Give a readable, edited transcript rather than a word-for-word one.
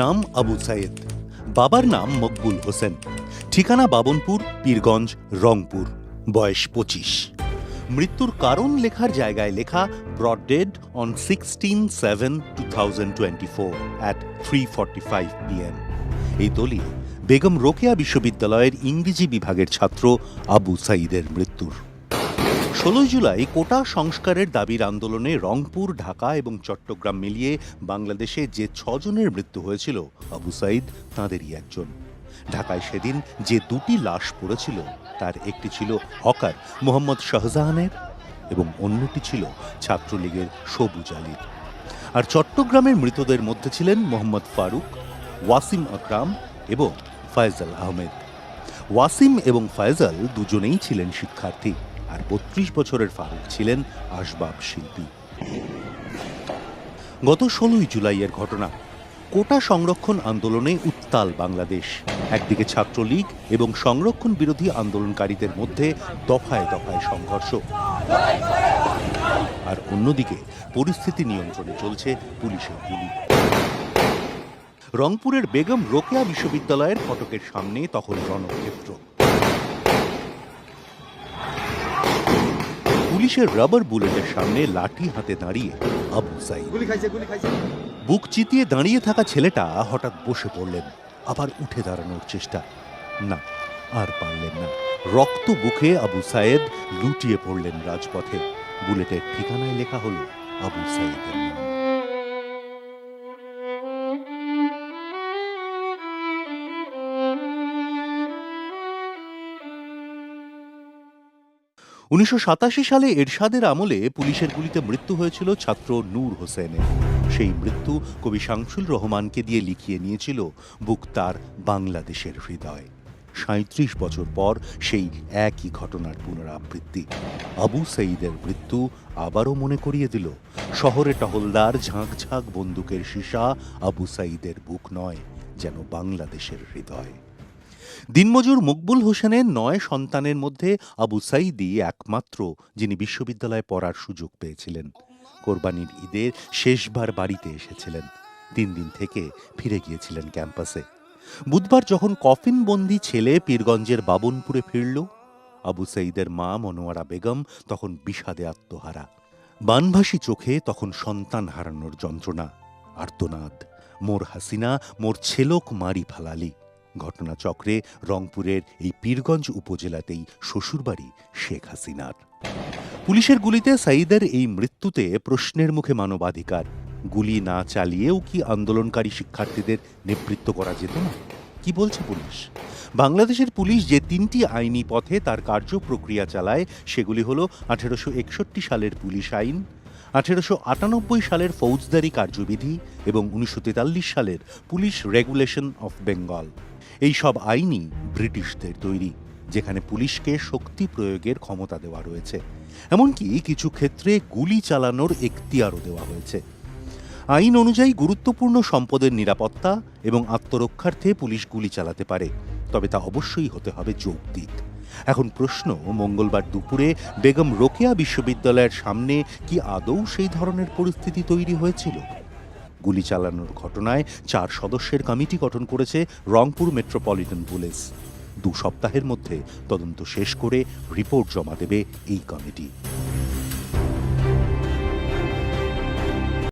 নাম আবু সাইদ, বাবার নাম মকবুল হোসেন, ঠিকানা বাবনপুর, পীরগঞ্জ, রংপুর, বয়স 25। মৃত্যুর কারণ লেখার জায়গায় লেখা broad dead on 16/7/2024 at 3:45 PM। এই দলিল বেগম রোকেয়া বিশ্ববিদ্যালয়ের ইংরেজি বিভাগের ছাত্র আবু সাইদের মৃত্যুর। 16 জুলাই কোটা সংস্কারের দাবির আন্দোলনে রংপুর, ঢাকা এবং চট্টগ্রাম মিলিয়ে বাংলাদেশে যে 6 জনের মৃত্যু হয়েছিল, আবু সাইদ তাঁদেরই একজন। ঢাকায় সেদিন যে 2টি লাশ পড়েছিল তার একটি ছিল হকার মোহাম্মদ শাহজাহানের এবং অন্যটি ছিল ছাত্রলীগের সবুজ আলীর। আর চট্টগ্রামের মৃতদের মধ্যে ছিলেন মোহাম্মদ ফারুক, ওয়াসিম আকরাম এবং ফয়জাল আহমেদ। ওয়াসিম এবং ফয়জাল দুজনেই ছিলেন শিক্ষার্থী, আর 32 বছরের ফারুক ছিলেন আসবাব শিল্পী। গত 16 জুলাইয়ের ঘটনা। কোটা সংরক্ষণ আন্দোলনে উত্তাল বাংলাদেশ। একদিকে ছাত্রলীগ এবং সংরক্ষণ বিরোধী আন্দোলনকারীদের মধ্যে দফায় দফায় সংঘর্ষ, আর অন্যদিকে পরিস্থিতি নিয়ন্ত্রণে চলছে পুলিশের গুলি। রংপুরের বেগম রোকেয়া বিশ্ববিদ্যালয়ের ফটকের সামনে তখন রণক্ষেত্র। পুলিশের রাবার বুলেটের সামনে লাঠি হাতে দাঁড়িয়ে আবু সাইদ। বুক চিতিয়ে দাঁড়িয়ে থাকা ছেলেটা হঠাৎ বসে পড়লেন, আবার উঠে দাঁড়ানোর চেষ্টা। না, আর পারলেন না। রক্ত বুকে আবু সাইদ লুটিয়ে পড়লেন রাজপথে। বুলেটের ঠিকানায় লেখা হলো আবু সাইদের নাম। সালে এরশাদের আমলে পুলিশের গুলিতে মৃত্যু হয়েছিল ছাত্র নূর হোসেনের। সেই মৃত্যু কবি শামসুল রহমানকে দিয়ে লিখিয়ে নিয়েছিল বুক তার বাংলাদেশের হৃদয়। 37 বছর পর সেই একই ঘটনার পুনরাবৃত্তি। আবু সাইদের মৃত্যু আবারও মনে করিয়ে দিল, শহরে টহলদার ঝাঁক ঝাঁক বন্দুকের সীসা আবু সাইদের বুক নয়, যেন বাংলাদেশের হৃদয়। দিনমজুর মকবুল হোসেনের 9 সন্তানের মধ্যে আবু সাইদই একমাত্র যিনি বিশ্ববিদ্যালয়ে পড়ার সুযোগ পেয়েছিলেন। কোরবানির ঈদের শেষবার বাড়িতে এসেছিলেন। 3 দিন থেকে ফিরে গিয়েছিলেন ক্যাম্পাসে। বুধবার যখন কফিনবন্দি ছেলে পীরগঞ্জের বাবনপুরে ফিরল, আবু সাইদের মা মনোয়ারা বেগম তখন বিষাদে আত্মহারা। বানভাসী চোখে তখন সন্তান হারানোর যন্ত্রণা, আর্তনাদ। মোর হাসিনা, মোর ছেলক মারি ফালালি। ঘটনাচক্রে রংপুরের এই পীরগঞ্জ উপজেলাতেই শ্বশুরবাড়ি শেখ হাসিনার। পুলিশের গুলিতে সাইদের এই মৃত্যুতে প্রশ্নের মুখে মানবাধিকার। গুলি না চালিয়েও কি আন্দোলনকারী শিক্ষার্থীদের নেতৃত্ব করা যেত না? কি বলছে পুলিশ? বাংলাদেশের পুলিশ যে 3টি আইনি পথে তার কার্য প্রক্রিয়া চালায় সেগুলি হল 1861 সালের পুলিশ আইন, 1898 সালের ফৌজদারি কার্যবিধি এবং 1943 সালের পুলিশ রেগুলেশন অফ বেঙ্গল। এই সব আইনই ব্রিটিশদের তৈরি, যেখানে পুলিশকে শক্তি প্রয়োগের ক্ষমতা দেওয়া রয়েছে। এমনকি কিছু ক্ষেত্রে গুলি চালানোর এখতিয়ারও দেওয়া হয়েছে। আইন অনুযায়ী গুরুত্বপূর্ণ সম্পদের নিরাপত্তা এবং আত্মরক্ষার্থে পুলিশ গুলি চালাতে পারে, তবে তা অবশ্যই হতে হবে যৌক্তিক। এখন প্রশ্ন, মঙ্গলবার দুপুরে বেগম রোকেয়া বিশ্ববিদ্যালয়ের সামনে কি আদৌ সেই ধরনের পরিস্থিতি তৈরি হয়েছিল? গুলি চালানোর ঘটনায় 4 সদস্যের কমিটি গঠন করেছে রংপুর মেট্রোপলিটন পুলিশ। 2 সপ্তাহের মধ্যে তদন্ত শেষ করে রিপোর্ট জমা দেবে এই কমিটি।